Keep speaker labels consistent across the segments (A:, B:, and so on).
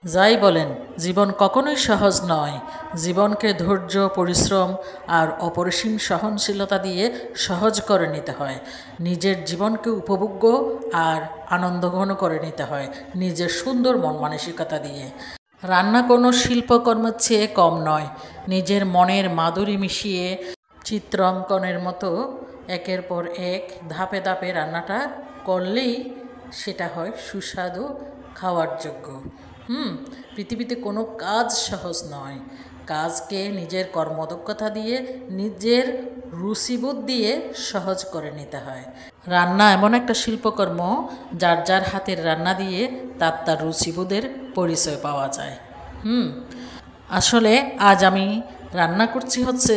A: যাই বলেন, জীবন কখনোই সহজ নয়। জীবনকে ধৈর্য, পরিশ্রম আর অপরিসীম সহনশীলতা দিয়ে সহজ করে নিতে হয়। নিজের জীবনকে উপভোগ্য আর আনন্দঘন করে নিতে হয় নিজের সুন্দর মন মানসিকতা দিয়ে। রান্না কোনো শিল্পকর্মের চেয়ে কম নয়। নিজের মনের মাধুরী মিশিয়ে চিত্রাঙ্কনের মতো একের পর এক ধাপে ধাপে রান্নাটা করলেই সেটা হয় সুস্বাদু, খাওয়ার যোগ্য। পৃথিবীতে কোনো কাজ সহজ নয়। কাজকে নিজের কর্মদক্ষতা দিয়ে, নিজের রুচিবোধ দিয়ে সহজ করে নিতে হয়। রান্না এমন একটা শিল্পকর্ম, যার যার হাতের রান্না দিয়ে তার তার রুচিবোধের পরিচয় পাওয়া যায়। আসলে আজ আমি রান্না করছি হচ্ছে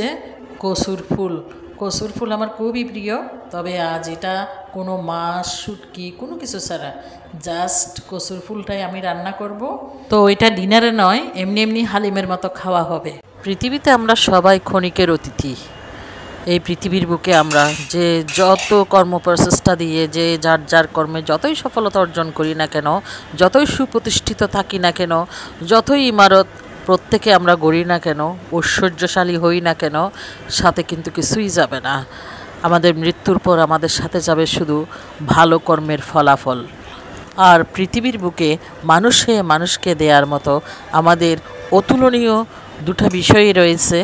A: কসুর ফুল। কসুর ফুল আমার খুবই প্রিয়, তবে আজ এটা কোনো মাছ, শুটকি কোনো কিছু ছাড়া জাস্ট কসুর ফুলটাই আমি রান্না করব। তো এটা ডিনারে নয়, এমনি এমনি হালিমের মতো খাওয়া হবে। পৃথিবীতে আমরা সবাই ক্ষণিকের অতিথি। এই পৃথিবীর বুকে আমরা যে যত কর্মপ্রচেষ্টা দিয়ে যে যার যার কর্মে যতই সফলতা অর্জন করি না কেন, যতই সুপ্রতিষ্ঠিত থাকি না কেন, যতই ইমারত প্রত্যেকে আমরা গড়ি না কেন, ঐশ্বর্যশালী হই না কেন, সাথে কিন্তু কিছুই যাবে না। আমাদের মৃত্যুর পর আমাদের সাথে যাবে শুধু ভালো কর্মের ফলাফল। আর পৃথিবীর বুকে মানুষ হয়ে মানুষকে দেওয়ার মতো আমাদের অতুলনীয় দুটো বিষয়ই রয়েছে।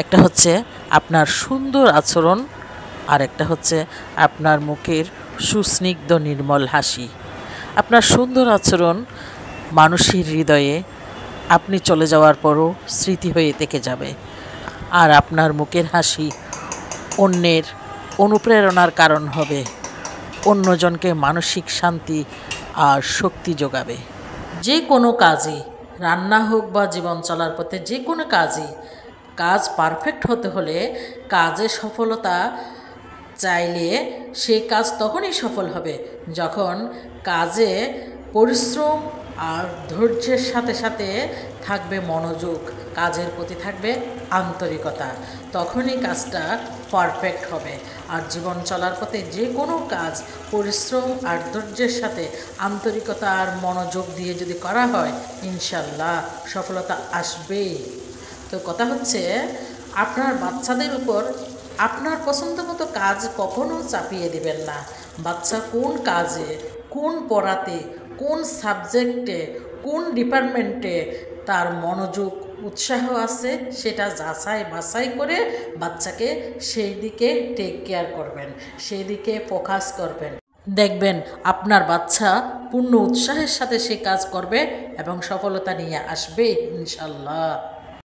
A: একটা হচ্ছে আপনার সুন্দর আচরণ, আর একটা হচ্ছে আপনার মুখের সুস্নিগ্ধ নির্মল হাসি। আপনার সুন্দর আচরণ মানুষের হৃদয়ে আপনি চলে যাওয়ার পরও স্মৃতি হয়ে থেকে যাবে, আর আপনার মুখের হাসি অন্যের অনুপ্রেরণার কারণ হবে, অন্যজনকে মানসিক শান্তি আর শক্তি যোগাবে। যে কোনো কাজই, রান্না হোক বা জীবন চলার পথে যে কোনো কাজই, কাজ পারফেক্ট হতে হলে কাজে সফলতা চাইলে সেই কাজ তখনই সফল হবে যখন কাজে পরিশ্রম আর ধৈর্যের সাথে সাথে থাকবে মনোযোগ, কাজের প্রতি থাকবে আন্তরিকতা। তখনই কাজটা পারফেক্ট হবে। আর জীবন চলার পথে যে কোনো কাজ পরিশ্রম আর ধৈর্যের সাথে আন্তরিকতা আর মনোযোগ দিয়ে যদি করা হয়, ইনশাল্লাহ সফলতা আসবেই। তো কথা হচ্ছে, আপনার বাচ্চাদের উপর আপনার পছন্দ মতো কাজ কখনো চাপিয়ে দিবেন না। বাচ্চা কোন কাজে, কোন পড়াতে, কোন সাবজেক্টে, কোন ডিপার্টমেন্টে তার মনোযোগ, উৎসাহ আছে, সেটা যাচাই বাছাই করে বাচ্চাকে সেই দিকে টেক কেয়ার করবেন, সেই দিকে ফোকাস করবেন। দেখবেন আপনার বাচ্চা পূর্ণ উৎসাহের সাথে সে কাজ করবে এবং সফলতা নিয়ে আসবে ইনশাল্লাহ।